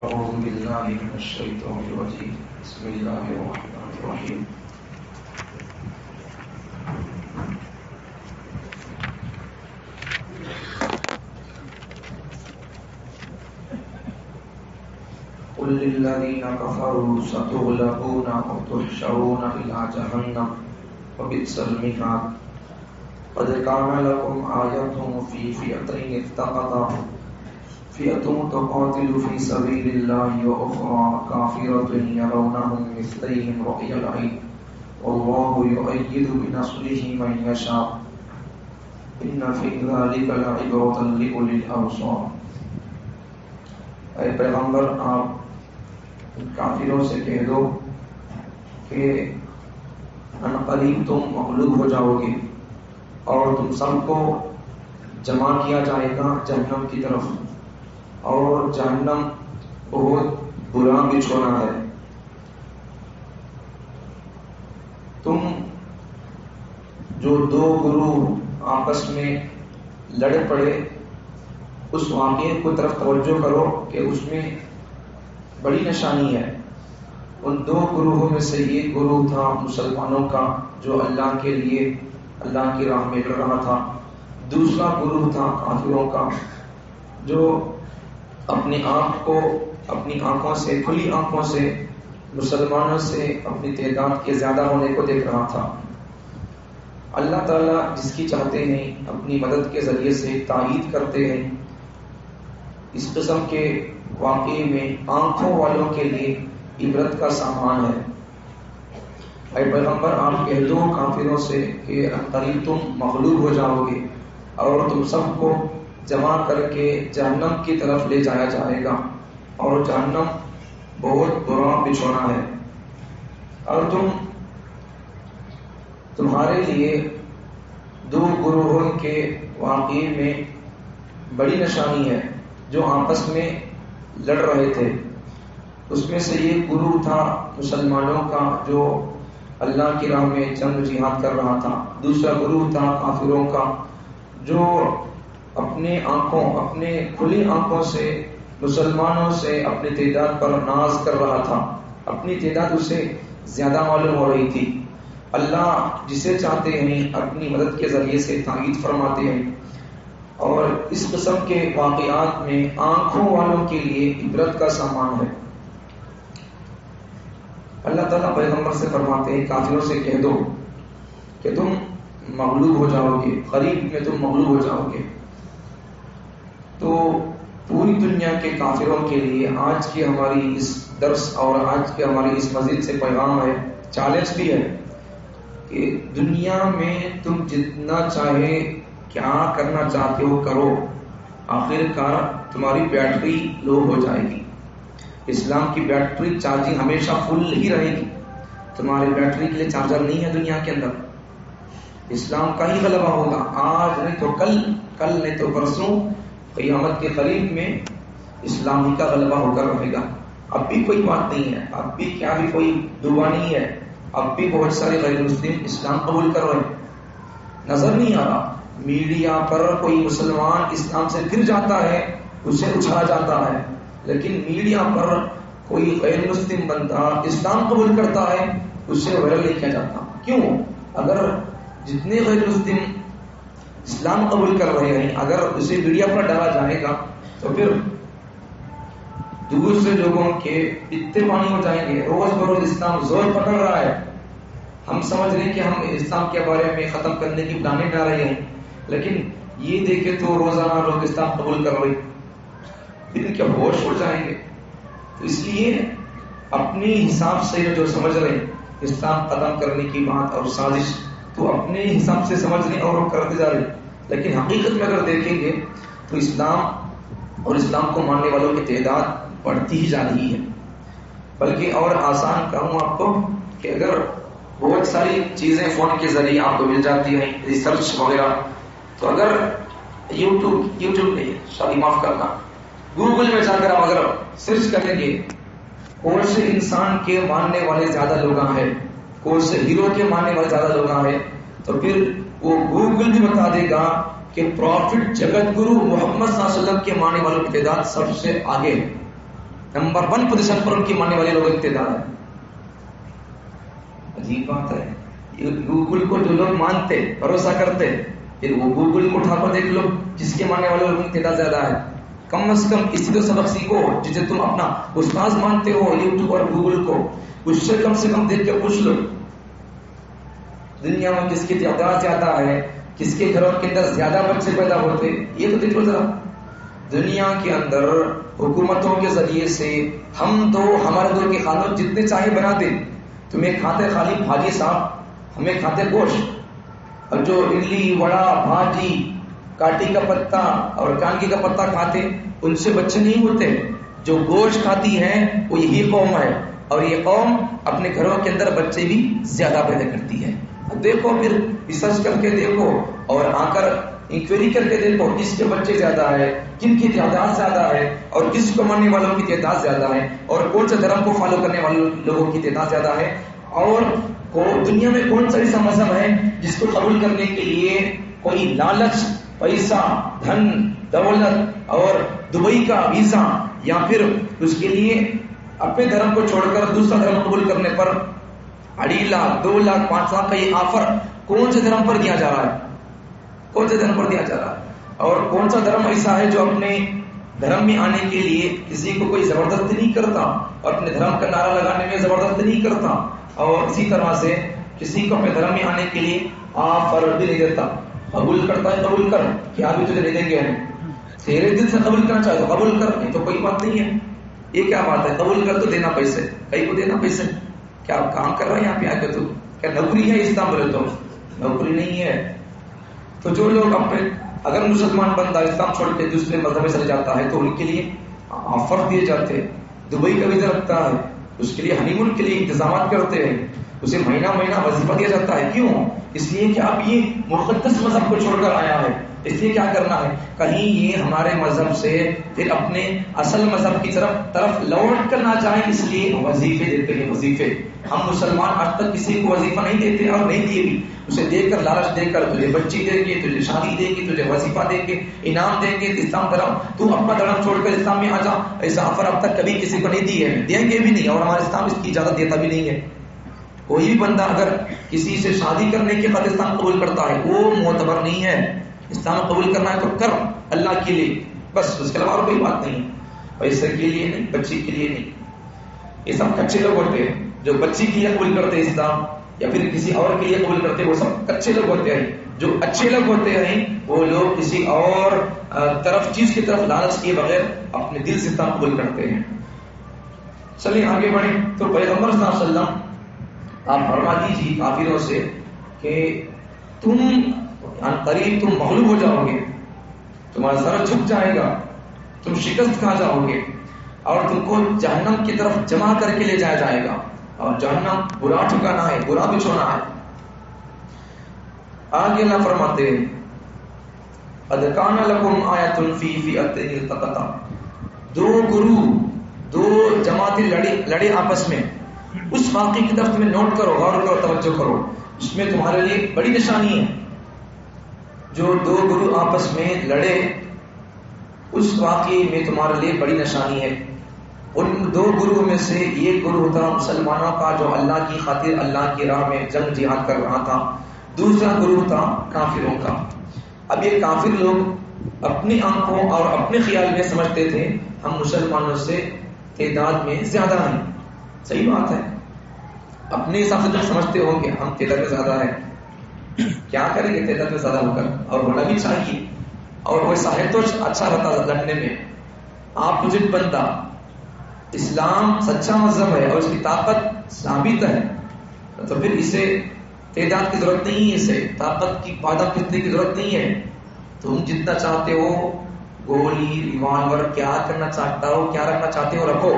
أعوذ بالله من الشيطان الرجيم بسم الله الرحمن الرحيم قل للذين كفروا ستغلبون وتحشرون إلى جهنم وبئس المهاد قد كان لكم آية في فئتين التقتا فئة تقاتل في سبيل الله وأخرى كافرة يرونهم مثليهم رأي العين والله يؤيد بنصره من يشاء إن في ذلك لعبرة لأولي الأبصار. اے پیغمبر آپ کافروں سے کہہ دو کہ عنقریب تم مغلوب ہو جاؤ گے اور تم سب کو جمع کیا جائے گا جہنم کی طرف، اور جہنم بہت برا بچھونا ہے. تم جو دو گروہ آپس میں لڑ پڑے اس واقعے کو طرف توجہ کرو کہ اس میں بڑی نشانی ہے. ان دو گروہوں میں سے ایک گروہ تھا مسلمانوں کا جو اللہ کے لیے اللہ کی راہ میں لڑ رہا تھا، دوسرا گروہ تھا کافروں کا جو اپنی آنکھوں سے کھلی آنکھوں سے مسلمانوں سے اپنی تعداد کے زیادہ ہونے کو دیکھ رہا تھا. اللہ تعالیٰ جس کی چاہتے ہیں اپنی مدد کے ذریعے سے تائید کرتے ہیں. اس قسم کے واقعے میں آنکھوں والوں کے لیے عبرت کا سامان ہے. اے پیغمبر آپ کہہ دو کافروں سے کہ عنقریب تم مغلوب ہو جاؤ گے اور تم سب کو جمع کر کے جہنم کی طرف لے جایا جائے گا، اور جہنم بہت برا بچھونا ہے. اور تمہارے لیے دو گروہوں کے واقعے میں بڑی نشانی ہے جو آپس میں لڑ رہے تھے. اس میں سے ایک گروہ تھا مسلمانوں کا جو اللہ کی راہ میں جنگ جہاد کر رہا تھا، دوسرا گروہ تھا کافروں کا جو اپنے کھلی آنکھوں سے مسلمانوں سے اپنی تعداد پر ناز کر رہا تھا. اپنی تعداد اسے زیادہ معلوم ہو رہی تھی. اللہ جسے چاہتے ہیں اپنی مدد کے ذریعے سے تائید فرماتے ہیں، اور اس قسم کے واقعات میں آنکھوں والوں کے لیے عبرت کا سامان ہے. اللہ تعالیٰ پیغمبر سے فرماتے ہیں کافروں سے کہہ دو کہ تم مغلوب ہو جاؤ گے، قریب میں تم مغلوب ہو جاؤ گے. تو پوری دنیا کے کافروں کے لیے آج کی ہماری اس درس اور آج کی ہماری اس مسجد سے پیغام ہے، چیلنج بھی ہے کہ دنیا میں تم جتنا چاہے کیا کرنا چاہتے ہو کرو، آخر کار تمہاری بیٹری لو ہو جائے گی. اسلام کی بیٹری چارجنگ ہمیشہ فل ہی رہے گی. تمہاری بیٹری کے لیے چارجر نہیں ہے دنیا کے اندر. اسلام کا ہی غلبہ ہوگا، آج نہیں تو کل نہیں تو پرسوں، قیامت کے قریب میں اسلام کا غلبہ ہو کر رہے گا. اب بھی کوئی بات نہیں ہے، اب بھی کیا بھی کوئی دعا نہیں ہے. اب بھی بہت سارے غیر مسلم اسلام قبول کر رہے ہیں. نظر نہیں آ رہا میڈیا پر کوئی مسلمان اسلام سے گر جاتا ہے اسے اچھالا جاتا ہے، لیکن میڈیا پر کوئی غیر مسلم بندہ اسلام قبول کرتا ہے اسے وائرل نہیں کیا جاتا. کیوں؟ اگر جتنے غیر مسلم اسلام قبول کر رہے ہیں اگر اسے میڈیا پر ڈالا جائے گا تو پھر دوسرے لوگوں کے اتنے پانی ہو جائیں گے. روز بروز اسلام زور پکڑ رہا ہے. ہم سمجھ رہے ہیں کہ ہم اسلام کے بارے میں ختم کرنے کی پلاننگ ڈال رہے ہیں، لیکن یہ دیکھے تو روزانہ لوگ اسلام قبول کر رہے پھر کیا ہوش اڑ جائیں گے. تو اس لیے اپنے حساب سے جو سمجھ رہے ہیں اسلام ختم کرنے کی بات اور سازش تو اپنے حساب سے سمجھ رہے اور کرتے جا رہے، لیکن حقیقت میں اگر دیکھیں گے تو اسلام اور اسلام کو ماننے والوں کی تعداد بڑھتی ہی جا رہی ہے. بلکہ اور آسان کہوں آپ کو کہ اگر بہت ساری چیزیں فون کے ذریعے آپ کو مل جاتی ہیں، ریسرچ وغیرہ، تو اگر یوٹیوب نہیں، سوری معاف کرنا، گوگل میں جا کر آپ اگر سرچ کریں گے کون سے انسان کے ماننے والے زیادہ لوگ ہیں، کون سے ہیرو کے ماننے والے زیادہ لوگ ہیں، تو پھر وہ گوگل بھی بتا دے گا کہ پروفٹ جگت گرو محمد صلی اللہ علیہ وسلم کے ماننے والوں کی تعداد سب سے آگے ہے. نمبر 1 پوزیشن پر ان کی ماننے والے لوگوں کی تعداد ہے. عجیب بات ہے. گوگل کو جو لوگ مانتے بھروسہ کرتے, پھر وہ گوگل کو اٹھا کر دیکھ لو جس کے ماننے والے لوگوں کی تعداد زیادہ ہے. کم از کم اسی تو سبق سیکھو جسے تم اپنا استاذ مانتے ہو یوٹیوب اور گوگل کو, اس سے کم دیکھ کے پوچھ لو دنیا میں کس کی تعداد زیادہ ہے, کس کے گھروں کے اندر زیادہ بچے پیدا ہوتے, یہ تو دیکھ لو ذرا. دنیا کے اندر حکومتوں کے ذریعے سے ہم تو ہمارے دور کے خاندان جتنے چاہے بنا دیں. تمہیں کھاتے خالی بھاجی صاحب, ہمیں کھاتے گوشت, اور جو اڈلی وڑا بھاجی کاٹی کا پتا اور کانکی کا پتا کھاتے ان سے بچے نہیں ہوتے. جو گوشت کھاتی ہے وہ یہی قوم ہے, اور یہ قوم اپنے گھروں کے اندر بچے بھی زیادہ پیدا کرتی ہے. دیکھو پھر ریسرچ کر کے دیکھو اور آ کر انکوائری کر کے دیکھو کس کے بچے زیادہ ہے, کن کی تعداد زیادہ ہے, اور کس کو ماننے والوں کی تعداد زیادہ ہے, اور کون سے دھرم کو فالو کرنے والے لوگوں کی تعداد زیادہ ہے, اور دنیا میں کون سا ایسا مذہب ہے جس کو قبول کرنے کے لیے کوئی لالچ, پیسہ, دھن دولت اور دبئی کا ویزا, یا پھر اس کے لیے اپنے دھرم کو چھوڑ کر دوسرا دھرم قبول کرنے پر 2.5 لاکھ 2 لاکھ 5 لاکھ کا یہ آفر کون سے دھرم پر دیا جا رہا ہے, کون سے دھرم پر دیا جا رہا ہے, اور کون سا دھرم ایسا ہے جو اپنے دھرم میں آنے کے لیے کسی کو کوئی زبردستی نہیں کرتا, اور اپنے دھرم کا نعرہ لگانے میں زبردستی نہیں کرتا, اور اسی طرح سے کسی کو اپنے دھرم میں آنے کے لیے آفر بھی نہیں دیتا. قبول کرتا ہے قبول کر, کیا بھی تجھے نہیں دیں گے, تیرے دل سے قبول کرنا چاہے تو قبول کر, نہیں تو کوئی بات نہیں ہے. یہ کیا بات ہے, قبول کر تو دینا پیسے, کئی کو دینا پیسے. کیا کام کر رہا ہے یہاں پہ آ کے, تو کیا نوکری ہے اسلام بولے تو نوکری نہیں ہے. تو جو لوگ اپنے اگر مسلمان بندہ اسلام چھوڑ کے دوسرے مذہب میں چلے جاتا ہے تو ان کے لیے آفر دیے جاتے, دبئی کا ویزا لگتا ہے, اس کے لیے ہنی مون کے لیے انتظامات کرتے ہیں, اسے مہینہ وظیفہ دیا جاتا ہے. کیوں؟ اس لیے کہ اب یہ مقدس مذہب کو چھوڑ کر آیا ہے, اس لیے کیا کرنا ہے, کہیں یہ ہمارے مذہب سے پھر اپنے اصل مذہب کی طرف لوٹ کر نہ جائیں, اس لیے وظیفے دیتے ہیں. وظیفے ہم مسلمان آج تک کسی کو وظیفہ نہیں دیتے اور نہیں دیے بھی. اسے دے کر لالچ دے کر تجھے بچی دیں گے, تجھے شادی دیں گے, تجھے وظیفہ دیں گے, انعام دیں گے, اسلام دھرم تو اپنا دھرم چھوڑ کر اسلام میں آ جا, ایسا آفر اب تک کبھی کسی کو نہیں دی ہے, دیں گے بھی نہیں, اور ہمارا اسلام اس کی اجازت دیتا بھی نہیں ہے. کوئی بھی بندہ اگر کسی سے شادی کرنے کے بعد اسلام قبول کرتا ہے وہ معتبر نہیں ہے. اسلام قبول کرنا ہے تو کر اللہ کے لیے بس, اس کے علاوہ کوئی بات نہیں. پیسے کے لیے نہیں, بچی کے لیے نہیں. یہ سب کچے لوگ ہوتے ہیں جو بچی کے لیے قبول کرتے ہیں اسلام, یا پھر کسی اور کے لیے قبول کرتے ہیں, وہ سب کچے لوگ ہوتے ہیں. جو اچھے لوگ ہوتے ہیں وہ لوگ کسی اور چیز کی طرف لالچ کیے بغیر اپنے دل سے اسلام قبول کرتے ہیں. چلیے آگے بڑھیں. تو پیغمبر صلی اللہ علیہ وسلم آپ فرما دیجیے کافروں سے کہ تم قریب تم مغلوب ہو جاؤ گے, تمہارا سر جھک جائے گا, تم شکست کھا جاؤ گے, اور تم کو جہنم کی طرف جمع کر کے لے جایا جائے گا, اور جہنم برا ٹھکانا ہے, برا بچھونا ہے. آگے اللہ فرماتے ہیں قد کان لکم آیۃ فی فئتین التقطا, دو گروہ دو جماعتیں لڑے آپس میں, اس واقعے کی طرف تمہیں نوٹ کرو, غور کرو, توجہ کرو, اس میں تمہارے لیے بڑی نشانی ہے. جو دو گروہ آپس میں لڑے اس واقعے میں تمہارے لیے بڑی نشانی ہے. ان دو گروہ میں سے ایک گروہ تھا مسلمانوں کا جو اللہ کی خاطر اللہ کی راہ میں جنگ جہاد کر رہا تھا, دوسرا گروہ تھا کافروں کا. اب یہ کافر لوگ اپنی آنکھوں اور اپنے خیال میں سمجھتے تھے ہم مسلمانوں سے تعداد میں زیادہ ہیں. صحیح بات ہے, اپنے حساب سے جب سمجھتے ہوں گے ہم تعداد میں زیادہ ہیں, کیا کریں گے تعداد میں زیادہ ہو کر, اور ہونا بھی چاہیے, اور ویسا ہے تو اچھا رہتا لڑنے میں. آپ مجھے بندہ اسلام سچا مذہب ہے اور اس کی طاقت ثابت ہے, تو پھر اسے تعداد کی ضرورت نہیں ہے, اسے طاقت کی پادہ کتنے کی ضرورت نہیں ہے. تم جتنا چاہتے ہو گولی ریوالور کیا کرنا چاہتا ہو, کیا رکھنا چاہتے ہو رکھو.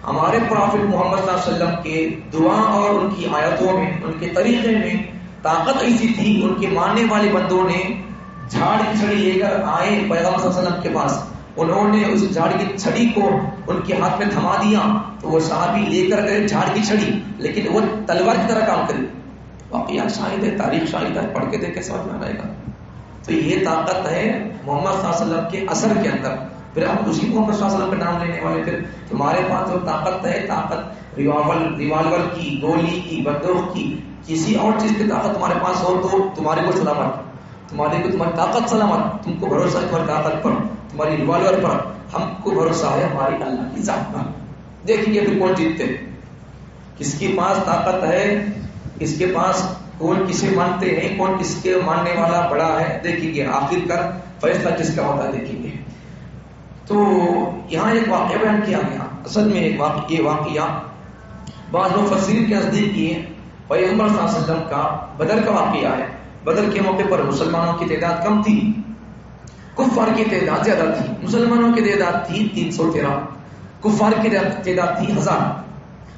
ہمارے پروفٹ محمد صلی اللہ علیہ وسلم کے دعا اور ان کی آیتوں میں, ان کے طریقے میں طاقت ایسی تھی, ان کے ماننے والے بندوں نے جھاڑ کی چھڑی لے کر آئے پیغمبر صلی اللہ علیہ وسلم کے پاس, انہوں نے اس جھاڑ کی چھڑی کو ان کے ہاتھ میں تھما دیا, تو وہ صحابی لے کر گئے جھاڑ کی چھڑی, لیکن وہ تلوار کی طرح کام کری. واقعہ شاہد ہے, تاریخ شاہد ہے, پڑھ کے دیکھ کے سمجھ میں آئے گا. تو یہ طاقت ہے محمد صلی اللہ علیہ وسلم کے اثر کے اندر. پھر ہم اسی محمد صلی اللہ علیہ وسلم کا نام لینے والے. پھر تمہارے پاس جو طاقت ہے، طاقت ریوالور کی، گولی کی، بندوق کی، کسی اور چیز کی طاقت تمہارے پاس ہو تو تمہارے کو سلامت، تمہاری طاقت سلامت. تم کو بھروسہ ہے تمہاری طاقت پر، تمہاری ریوالور پر. ہم کو بھروسہ ہے ہماری اللہ کی ذات پر. دیکھیں گے پھر کون جیتتے، کس کے پاس طاقت ہے، کس کے پاس، کون کسے مانتے ہیں، کون کس کے ماننے والا بڑا ہے. دیکھیں گے آخر کار فیصلہ کس کا ہوتا ہے، دیکھیں گے. تو یہاں ایک واقعہ بیان کیا گیا. اصل میں یہ واقعہ بعض مفسرین کے نزدیک یہ پیغمبر صلی اللہ علیہ وسلم کا بدر کا واقعہ ہے. بدر کے موقع پر مسلمانوں کی تعداد کم تھی، کفار کی تعداد زیادہ تھی. مسلمانوں کی تعداد تھی 313، کفار کی تعداد تھی 1000.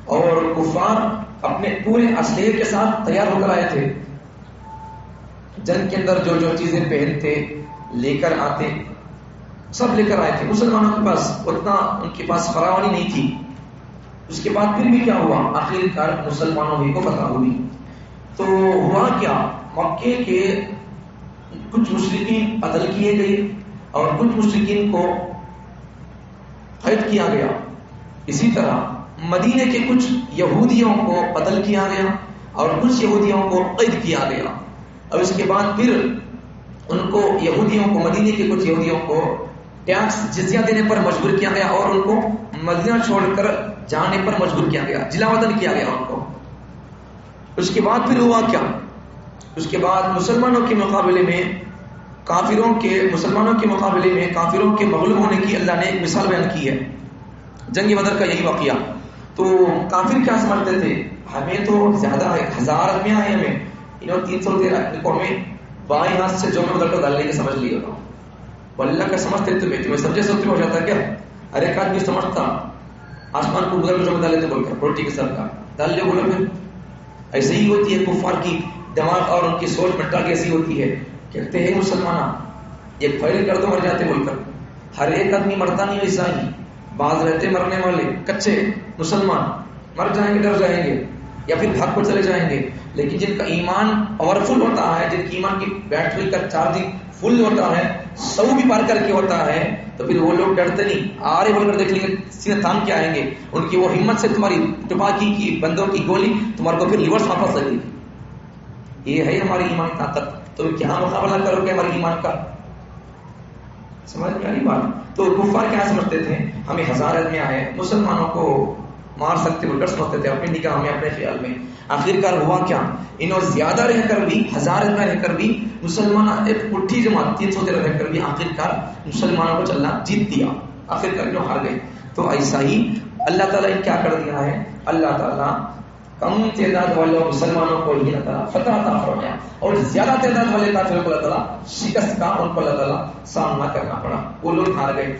اور کفار اپنے پورے اسلحے کے ساتھ تیار ہو کر آئے تھے. جنگ کے اندر جو جو چیزیں پہنتے لے کر آتے سب لے کر آئے تھے. مسلمانوں کے پاس اتنا ان کے پاس فراوانی نہیں تھی. اس کے بعد پھر بھی کیا ہوا، آخر کار مسلمانوں ہی کو فتح ہوئی. تو ہوا کیا، مکے کے کچھ مشرکین قتل کیے گئے اور کچھ مشرکین کو قید کیا گیا. اسی طرح مدینے کے کچھ یہودیوں کو قتل کیا گیا اور کچھ یہودیوں کو قید کیا گیا. اور اس کے بعد پھر ان کو یہودیوں کو، مدینے کے کچھ یہودیوں کو ٹیکس جزیہ دینے پر مجبور کیا گیا اور ان کو مدینہ چھوڑ کر جانے پر مجبور کیا گیا، جلا وطن کیا گیا ان کو. اس کے بعد پھر ہوا کیا، اس کے بعد مسلمانوں کے مقابلے میں مسلمانوں کے مقابلے میں کافروں کے مغلوب ہونے کی اللہ نے ایک مثال بیان کی ہے. جنگ بدر کا یہی واقعہ. تو کافر کیا سمجھتے تھے، ہمیں تو زیادہ ہے، 1000 آدمی آئے، ہمیں انہوں 313 کو ہمیں بائیں ہاتھ سے جو میں بدر کو ڈالنے کی سمجھ لی ہوگا. اللہ کا سمجھتے تمہیں سمجھے سمجھتے ہو جاتا کیا. ہر ایک آدمی سمجھتا آسمان کو بدر کو جو میں ڈالے تھے بول کر روٹی کے سر کا ڈال لے بولو. پھر ایسے ہی ہوتی ہے کفار کی دماغ اور ان کی سوچ مٹا کی ایسی ہوتی ہے. کہتے ہیں مسلمان یہ فائل کر دو مر جاتے بول کر. ہر ایک آدمی مرتا نہیں ویسا ہی، بعض رہتے مرنے والے کچے مسلمان، مر جائیں گے ڈر جائیں گے یا پھر بھاگ کر چلے جائیں گے. لیکن جن کا ایمان پاورفل ہوتا ہے، جن کی ایمان کی بیٹری کا چارجنگ فل ہوتا ہے، 100 بھی پار کر کے ہوتا ہے، تو پھر وہ لوگ ڈرتے نہیں، آ رہے بول کر دیکھ لیں گے، سیدھے تھام کے آئیں گے. ان کی وہ ہمت سے تمہاری ٹپاکی کی بندوں کی گولی تمہارے کو پھر ریورس واپس لگے گی. یہ ہے ہماری ایمان کی طاقت. تو کیا مقابلہ کرو گے ہماری ایمان کا، سمجھ میں آئی بات. تو کفار کیا سمجھتے تھے، ہمیں 1000 آدمی آئے مسلمانوں کو مار سکتے بول کر سمجھتے تھے اپنی نگاہ میں، اپنے خیال میں. آخر کار ہوا کیا، انہوں زیادہ رہ کر بھی، 1000 آدمی رہ کر بھی مسلمان ایک مٹھی جماعت 313 رہ کر بھی آخر کار مسلمانوں کو چلنا جیت دیا. آخر کار انہوں ہار گئے. تو ایسا ہی اللہ تعالیٰ نے کیا کر دیا ہے، اللہ تعالیٰ کم تعداد والے مسلمانوں کو ہی اللہ تعالیٰ فتح عطا فرمایا اور زیادہ تعداد والے کافروں کو اللہ تعالیٰ شکست کا ان کو اللہ تعالیٰ سامنا کرنا پڑا، وہ لوگ ہار گئے.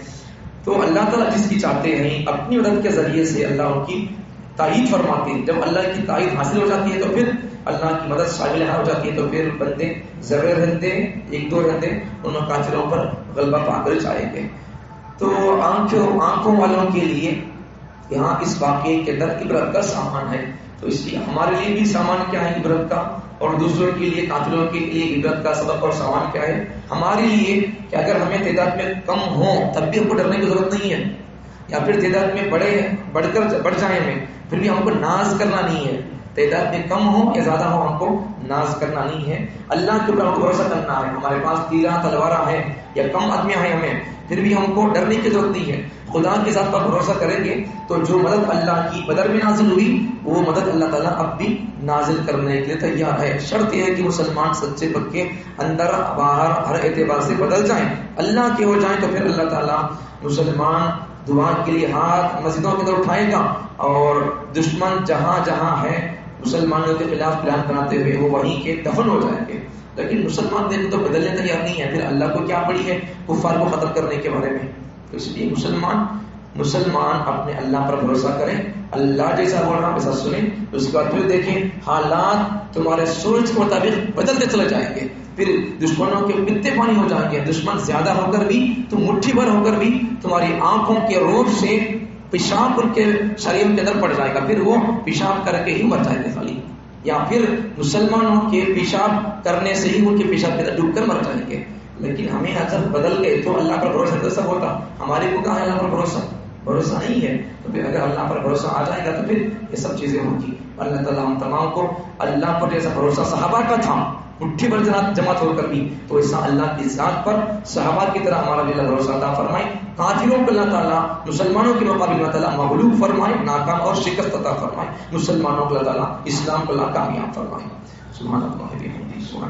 تو اللہ تعالیٰ جس کی چاہتے ہیں اپنی مدد کے ذریعے سے اللہ ان کی تائید فرماتے ہیں. جب اللہ کی تائید حاصل ہو جاتی ہے تو پھر اللہ کی مدد شامل ہو جاتی ہے، تو پھر بندے ذرے رہتے ایک دو رہتے ان کافروں پر غلبہ پا کر جائیں گے. تو آنکھوں والوں کے لیے یہاں اس واقعے کے اندر عبرت کا سامان ہے. تو اس لیے ہمارے لیے بھی سامان کیا ہے عبرت کا، اور دوسروں کے لیے کافروں کے لیے عبرت کا سبب اور سامان کیا ہے ہمارے لیے، کہ اگر ہمیں تعداد میں کم ہو تب بھی ہم کو ڈرنے کی ضرورت نہیں ہے، یا پھر تعداد میں بڑھ جائیں ہمیں پھر بھی ہم کو ناز کرنا نہیں ہے. تعداد میں کم ہو یا زیادہ ہو ہم کو ناز کرنا نہیں ہے، اللہ کے اوپر ہم کو بھروسہ کرنا ہے. ہمارے پاس تیرہ تلواریں ہیں یا کم آدمی ہیں ہمیں، پھر بھی ہم کو ڈرنے کی ضرورت نہیں ہے. خدا کے ساتھ پر بھروسہ کریں گے تو جو مدد اللہ کی بدر میں نازل ہوئی وہ مدد اللہ تعالیٰ اب بھی نازل کرنے کے لیے تیار ہے. شرط یہ ہے کہ مسلمان سچے پکے اندر باہر ہر اعتبار سے بدل جائیں، اللہ کے ہو جائیں، تو پھر اللہ تعالیٰ مسلمان دعا کے لیے ہاتھ مسجدوں کے اندر اٹھائے گا، اور دشمن جہاں جہاں ہے مسلمانوں کے خلاف پلان بناتے ہوئے وہ وہیں کے دفن ہو جائیں گے. لیکن مسلمان دیکھو تو بدلنے تیار نہیں ہے، پھر اللہ کو کیا پڑی ہے کفار کو ختم کرنے کے بارے میں. تو اس لیے مسلمان اپنے اللہ پر بھروسہ کریں، اللہ جیسا بول رہا ویسا سنیں. اس کے بعد پھر دیکھیں حالات تمہارے سوچ کے مطابق بدلتے چلے جائیں گے، پھر دشمنوں کے پتے پانی ہو جائیں گے. دشمن زیادہ ہو کر بھی تو مٹھی بھر ہو کر بھی تمہاری آنکھوں کے روب سے پیشاب ان کے شریر کے اندر پڑ جائے گا، پھر وہ پیشاب کر کے ہی مر جائیں گے خالی، یا پھر مسلمانوں کے پیشاب کرنے سے ہی ان کے پیشاب کے اندر ڈوب کر مر جائیں گے. لیکن ہمیں اگر بدل گئے تو اللہ پر بھروسہ تو سب ہوتا. ہمارے کو کہاں ہے اللہ پر بھروسہ؟ بھروسہ نہیں ہے. تو پھر اگر اللہ پر بھروسہ آ جائے گا تو پھر یہ سب چیزیں ہوگی. اللہ تعالیٰ ہم تمام کو اللہ پر جیسا بھروسہ صحابہ کا تھا مٹھی پر جماعت ہو کر بھی، تو ایسا اللہ کی ذات پر صحابہ کی طرح ہمارا بھی اللہ بھروسہ عطا فرمائے. کافروں کو اللہ تعالیٰ مسلمانوں کے مقابلے میں تعالیٰ مغلوب فرمائے، ناکام اور شکست عطا فرمائے. مسلمانوں کو اللہ تعالیٰ اسلام کو اللہ کامیاب فرمائے. سبحان اللہ.